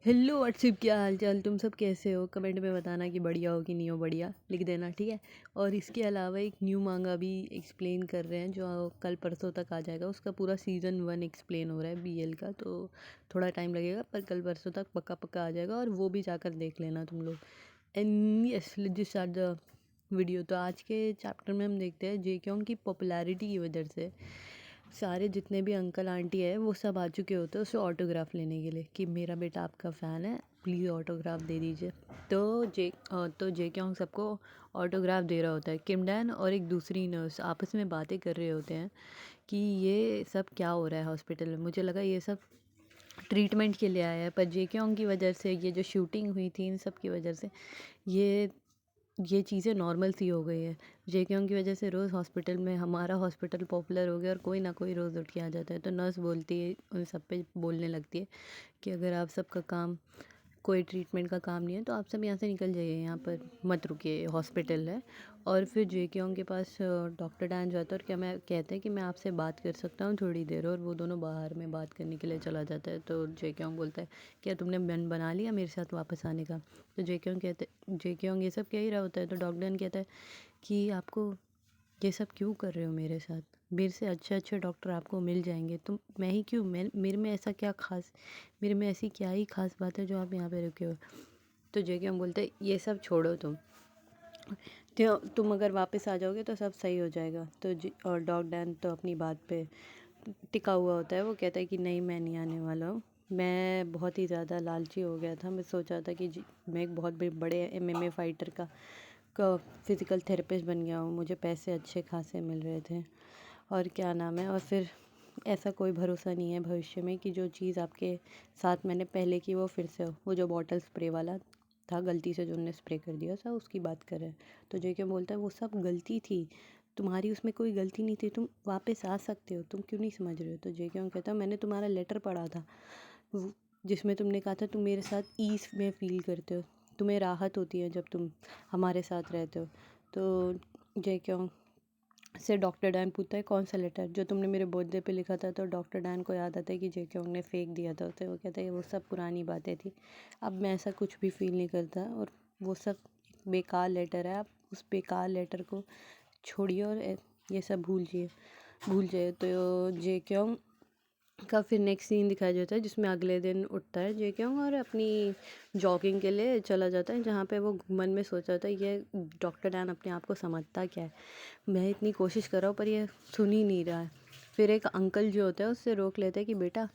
Hello WhatsApp, क्या हाल चाल? तुम सब कैसे हो? कमेंट में बताना कि बढ़िया हो कि नहीं हो। बढ़िया लिख देना, ठीक है। और इसके अलावा एक न्यू मांगा भी एक्सप्लेन कर रहे हैं जो कल परसों तक आ जाएगा। उसका पूरा सीज़न 1 एक्सप्लेन हो रहा है बीएल का, तो थोड़ा टाइम लगेगा पर कल परसों तक पक्का पक्का आ जाएगा और वो भी जाकर देख लेना तुम लोग। And yes, let's start the video. तो आज के चैप्टर में हम देखते हैं जेक्योंग की पॉपुलैरिटी की वजह से सारे जितने भी अंकल आंटी है वो सब आ चुके होते हैं उससे ऑटोग्राफ लेने के लिए कि मेरा बेटा आपका फ़ैन है, प्लीज़ ऑटोग्राफ दे दीजिए। तो जेक्योंग सबको ऑटोग्राफ दे रहा होता है। किमडैन और एक दूसरी नर्स आपस में बातें कर रहे होते हैं कि ये सब क्या हो रहा है हॉस्पिटल में। मुझे लगा ये सब ट्रीटमेंट के लिए आया है, पर जेक्योंग की वजह से, ये जो शूटिंग हुई थी इन सब की वजह से ये चीज़ें नॉर्मल सी हो गई है। जेक्योंग की वजह से रोज़ हॉस्पिटल में हमारा हॉस्पिटल पॉपुलर हो गया और कोई ना कोई रोज़ उठ के आ जाता है। तो नर्स बोलती है, उन सब पे बोलने लगती है कि अगर आप सबका काम कोई ट्रीटमेंट का काम नहीं है तो आप सब यहाँ से निकल जाइए, यहाँ पर मत रुकिए, हॉस्पिटल है। और फिर जेक्योंग के पास डॉक्टर डैन जाता है और कहते हैं कि मैं आपसे बात कर सकता हूँ थोड़ी देर, और वो दोनों बाहर में बात करने के लिए चला जाता है। तो जेक्योंग बोलता है क्या तुमने मन बना लिया मेरे साथ वापस आने का? तो जेक्योंग ये सब कह ही रहा होता है। तो डॉक्टर डैन कहता है कि आपको ये सब क्यों कर रहे हो मेरे साथ? मेरे से अच्छे अच्छे डॉक्टर आपको मिल जाएंगे, तुम मैं ही क्यों? मेरे में ऐसा क्या खास, मेरे में ऐसी क्या ही खास बात है जो आप यहाँ पे रुके हो? तो जेक्योंग बोलते हैं ये सब छोड़ो तुम अगर वापस आ जाओगे तो सब सही हो जाएगा। और डॉग डैन तो अपनी बात पे टिका हुआ होता है। वो कहता है कि नहीं, मैं नहीं आने वाला हूँ। मैं बहुत ही ज़्यादा लालची हो गया था। मैं सोचा था कि मैं एक बहुत बड़े एमएमए फाइटर का फिज़िकल थेरेपिस्ट बन गया हूँ, मुझे पैसे अच्छे खासे मिल रहे थे और क्या नाम है, और फिर ऐसा कोई भरोसा नहीं है भविष्य में कि जो चीज़ आपके साथ मैंने पहले की वो फिर से हो। वो जो बॉटल स्प्रे वाला था, गलती से जो उन्होंने स्प्रे कर दिया था, उसकी बात कर रहे हैं। तो जेके बोलता है वो सब गलती थी, तुम्हारी उसमें कोई गलती नहीं थी, तुम वापस आ सकते हो, तुम क्यों नहीं समझ रहे हो? तो जेके कहता है मैंने तुम्हारा लेटर पढ़ा था जिसमें तुमने कहा था तुम मेरे साथ ईज में फ़ील करते हो, तुम्हें राहत होती है जब तुम हमारे साथ रहते हो। तो जेक्योंग से डॉक्टर डैन पूछता है कौन सा लेटर जो तुमने मेरे बर्थडे पे लिखा था? तो डॉक्टर डैन को याद आता है कि जेक्योंग ने फेंक दिया था उसे। वो कहता है वो सब पुरानी बातें थी, अब मैं ऐसा कुछ भी फील नहीं करता और वो सब एक बेकार लेटर है, आप उस बेकार लेटर को छोड़िए और ये सब भूल जाइए। तो जेक्योंग का फिर नेक्स्ट सीन दिखाया जाता है जिसमें अगले दिन उठता है जेक्योंग और अपनी जॉगिंग के लिए चला जाता है, जहाँ पे वो मन में सोच रहा था ये डॉक्टर डैन अपने आप को समझता क्या है, मैं इतनी कोशिश कर रहा हूँ पर ये सुन ही नहीं रहा है। फिर एक अंकल जो होता है उससे रोक लेते हैं कि बेटा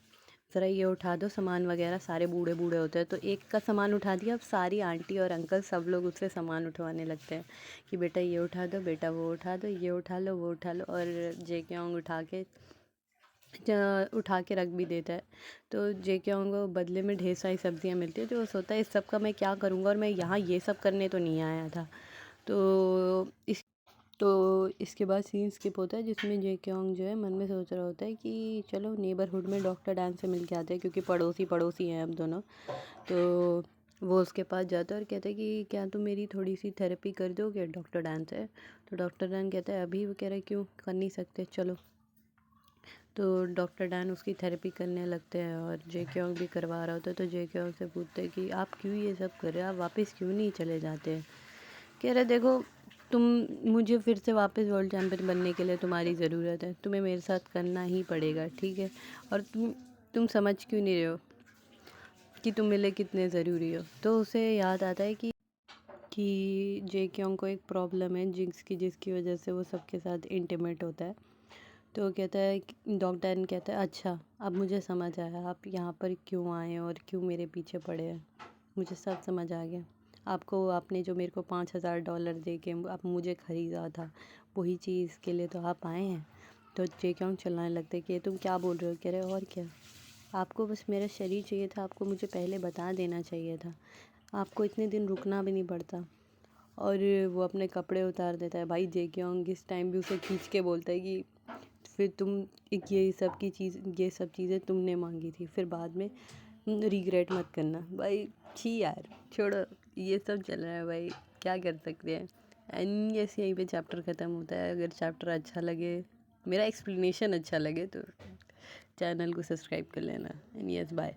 ज़रा ये उठा दो सामान वगैरह। सारे बूढ़े बूढ़े होते हैं तो एक का सामान उठा दिया, अब सारी आंटी और अंकल सब लोग उससे सामान उठवाने लगते हैं कि बेटा ये उठा दो, बेटा वो उठा दो, ये उठा लो, वो उठा लो। और जेक्योंग उठा के रख भी देता है। तो जेक्योंग को बदले में ढेर सारी सब्जियां मिलती है, जो सोचता है इस सब का मैं क्या करूँगा और मैं यहाँ ये सब करने तो नहीं आया था। तो इसके बाद सीन स्किप होता है जिसमें जेक्योंग जो है मन में सोच रहा होता है कि चलो नेबरहुड में डॉक्टर डैन से मिल के आते हैं, क्योंकि पड़ोसी पड़ोसी हैं अब दोनों। तो वो उसके पास जाता है और कहता है कि क्या तुम मेरी थोड़ी सी थेरेपी कर दोगे डॉक्टर डैन से? तो डॉक्टर डैन कहता है अभी। वो कह रहा है क्यों कर नहीं सकते, चलो। तो डॉक्टर डैन उसकी थेरेपी करने लगते हैं और जेक्योंग भी करवा रहा होता है। तो जेक्योंग से पूछते हैं कि आप क्यों ये सब कर रहे हो, आप वापस क्यों नहीं चले जाते? कह रहे देखो, तुम मुझे फिर से वापस वर्ल्ड चैम्पियन बनने के लिए तुम्हारी ज़रूरत है, तुम्हें मेरे साथ करना ही पड़ेगा, ठीक है? और तुम समझ क्यों नहीं रहे हो कि तुम मेरे लिए कितने ज़रूरी हो? तो उसे याद आता है कि जेक्योंग को एक प्रॉब्लम है जिंक्स की, जिसकी वजह से वो सबके साथ इंटीमेट होता है। तो वो कहता है, डॉक्टर कहता है अच्छा अब मुझे समझ आया आप यहाँ पर क्यों आए हैं और क्यों मेरे पीछे पड़े हैं, मुझे सब समझ आ गया। आपने जो मेरे को $5000 दे के आप मुझे ख़रीदा था, वही चीज़ के लिए तो आप आए हैं। तो जेक्योंग चिल्लाने लगते कि तुम क्या बोल रहे हो? कह रहे और क्या, आपको बस मेरा शरीर चाहिए था, आपको मुझे पहले बता देना चाहिए था, आपको इतने दिन रुकना भी नहीं पड़ता। और वो अपने कपड़े उतार देता है। भाई जेक्योंग इस टाइम भी उसे खींच के बोलता है कि फिर ये सब चीज़ें तुमने मांगी थी, फिर बाद में रिग्रेट मत करना। भाई छी यार, छोड़ो, ये सब चल रहा है भाई, क्या कर सकते हैं। एंड यस, यहीं पे चैप्टर ख़त्म होता है। अगर चैप्टर अच्छा लगे, मेरा एक्सप्लेनेशन अच्छा लगे, तो चैनल को सब्सक्राइब कर लेना। And yes, bye.